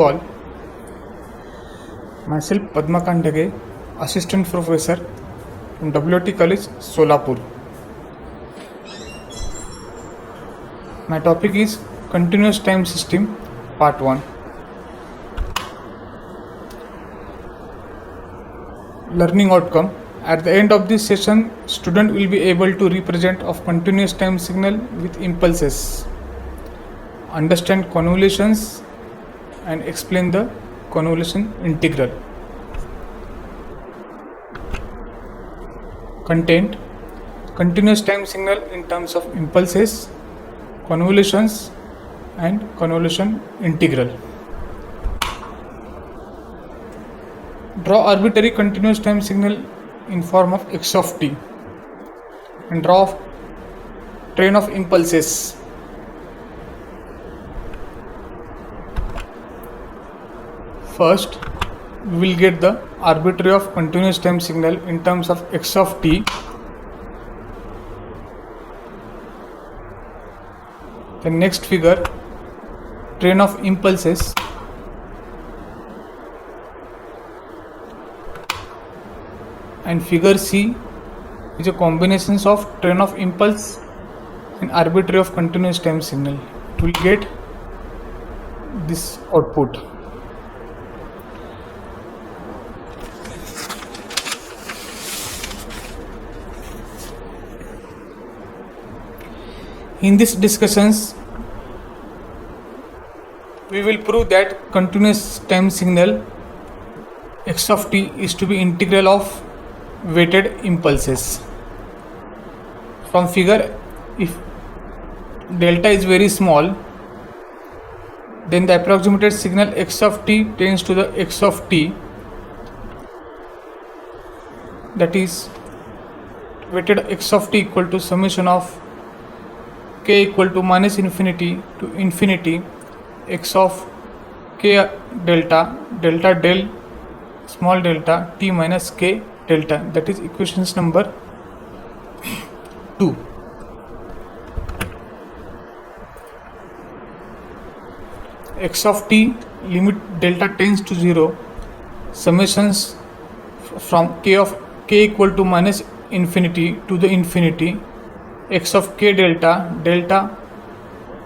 All, myself Padma Kandage, Assistant Professor from WT College, Solapur. My topic is Continuous Time System, Part 1. Learning outcome. At the end of this session, student will be able to represent of continuous time signal with impulses, understand convolutions and explain the convolution integral. Content: continuous time signal in terms of impulses, convolutions and convolution integral. Draw arbitrary continuous time signal in form of x of t and draw train of impulses. First, we will get the arbitrary of continuous time signal in terms of x of t. The next figure, train of impulses. And figure C is a combination of train of impulse and arbitrary of continuous time signal. It will get this output. In these discussions, we will prove that continuous time signal x of t is to be integral of weighted impulses. From figure, if delta is very small, then the approximated signal x of t tends to the x of t, that is weighted x of t equal to summation of k equal to minus infinity to infinity x of k delta del small delta t minus k delta, that is equations number 2. X of t limit delta tends to 0, summations from k equal to minus infinity to the infinity x of k delta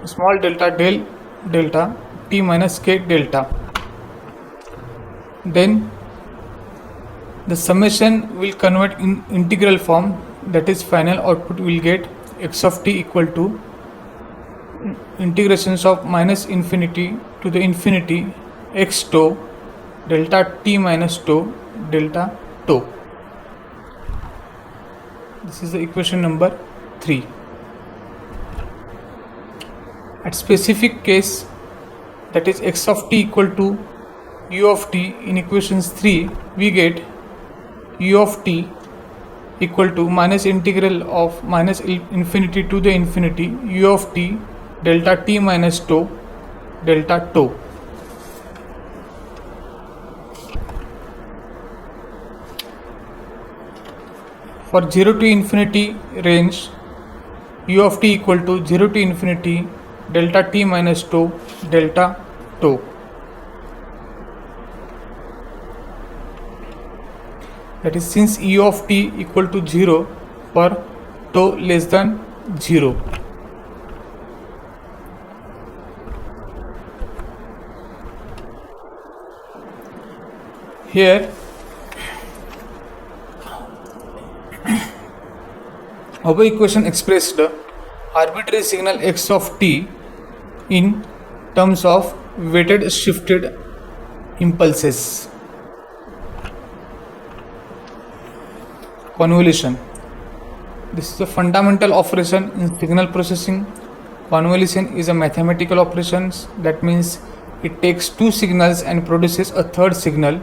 small delta del delta t minus k delta. Then the summation will convert in integral form, that is final output will get x of t equal to integrations of minus infinity to the infinity x tau delta t minus tau delta tau. This is the equation number 3. At specific case, that is x of t equal to u of t, in equations 3 we get u of t equal to minus integral of minus infinity to the infinity u of t delta t minus tau delta tau. For 0 to infinity range, u of t equal to 0 to infinity delta t minus tau delta tau. That is, since u of t equal to 0 for tau less than 0. Here our equation expressed arbitrary signal x of t in terms of weighted shifted impulses. Convolution. This is a fundamental operation in signal processing. Convolution is a mathematical operation, that means it takes two signals and produces a third signal.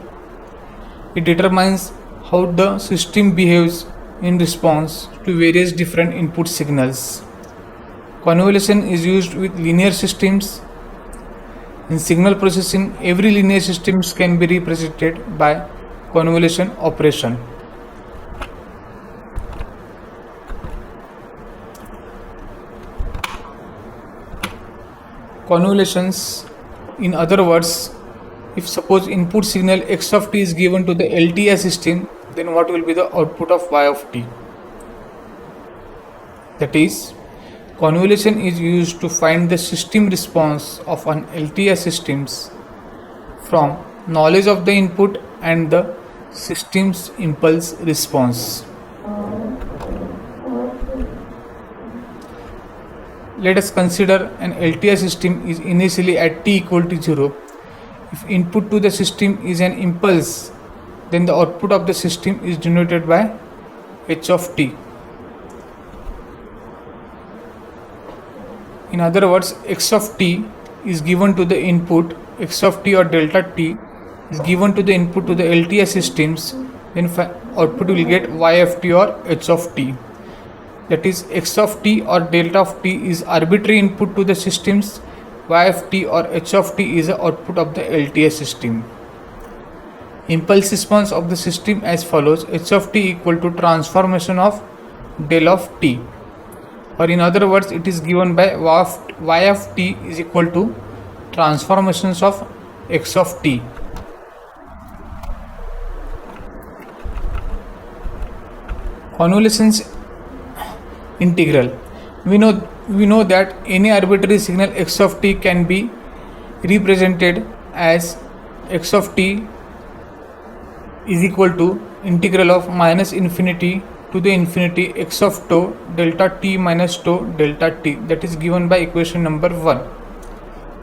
It determines how the system behaves in response to various different input signals. Convolution is used with linear systems. In signal processing, every linear system can be represented by convolution operation. Convolutions, in other words, If suppose input signal x of t is given to the LTI system, then what will be the output of y of t? That is, convolution is used to find the system response of an LTI systems from knowledge of the input and the system's impulse response. Let us consider an LTI system is initially at t equal to 0. If input to the system is an impulse, then the output of the system is denoted by h of t. In other words, x of t is given to the input, x of t or delta t is given to the input to the LTI systems, then output will get y of t or h of t. That is, x of t or delta of t is arbitrary input to the systems, y of t or h of t is the output of the LTI system. Impulse response of the system as follows: h of t equal to transformation of del of t, or in other words, it is given by y of t is equal to transformations of x of t. Convolutions integral. We know that any arbitrary signal x of t can be represented as x of t is equal to integral of minus infinity to the infinity x of tau delta t minus tau delta t, that is given by equation number 1.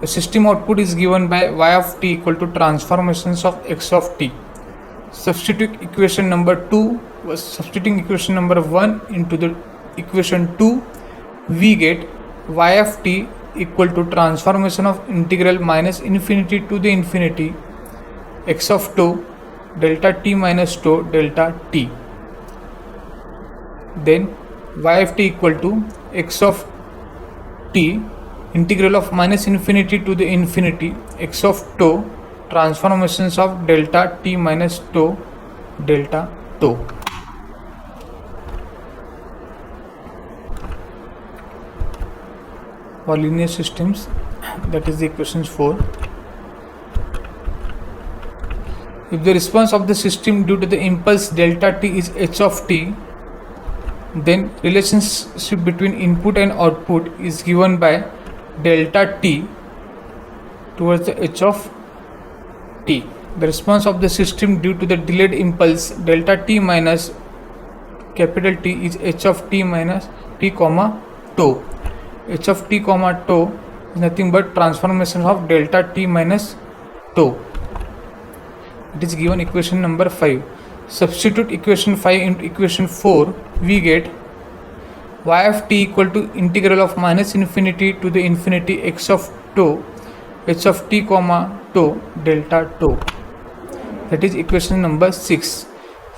The system output is given by y of t equal to transformations of x of t. Substituting equation number 1 into the equation 2, we get y of t equal to transformation of integral minus infinity to the infinity x of tau delta t minus tau delta t. Then y of t equal to x of t integral of minus infinity to the infinity x of tau transformations of delta t minus tau delta tau. For linear systems, that is the equations 4. If the response of the system due to the impulse delta t is h of t, then relationship between input and output is given by delta t towards the h of t. The response of the system due to the delayed impulse delta t minus capital T is h of t minus t comma tau. H of t comma tau is nothing but transformation of delta t minus tau. It is given equation number 5. Substitute equation 5 into equation 4, we get y of t equal to integral of minus infinity to the infinity x of tau h of t comma tau delta tau. That is equation number 6.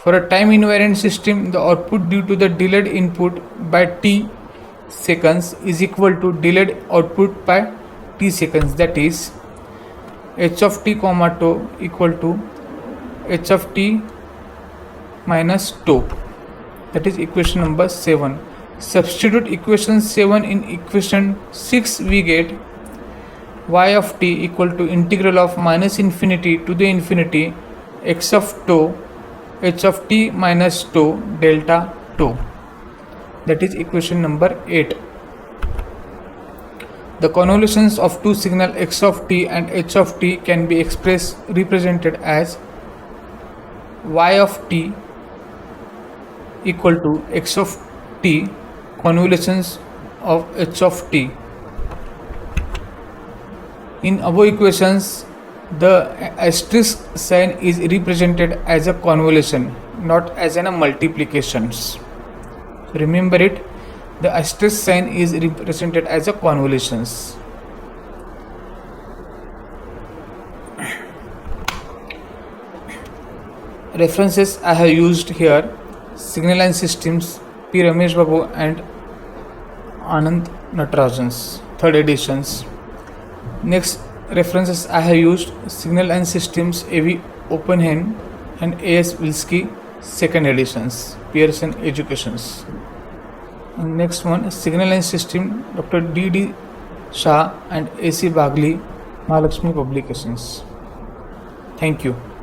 For a time invariant system, the output due to the delayed input by t seconds is equal to delayed output by t seconds, that is h of t comma tau equal to h of t minus tau. That is equation number 7. Substitute equation 7 in equation 6, we get y of t equal to integral of minus infinity to the infinity x of tau h of t minus tau delta tau. That is equation number 8. The convolutions of two signal x of t and h of t can be represented as y of t equal to x of t convolutions of h of t. In above equations, the asterisk sign is represented as a convolution, not as a multiplications. Remember it, the asterisk sign is represented as a convolutions. References I have used here: Signal and Systems, P. Ramesh Babu and Anand Natarajan's 3rd editions. Next references I have used: Signal and Systems, A.V. Oppenheim and A.S. Wilsky, 2nd editions, Pearson Educations. And next one, Signal and System, Dr. D.D. Shah and A.C. Bagli, Mahalakshmi Publications. Thank you.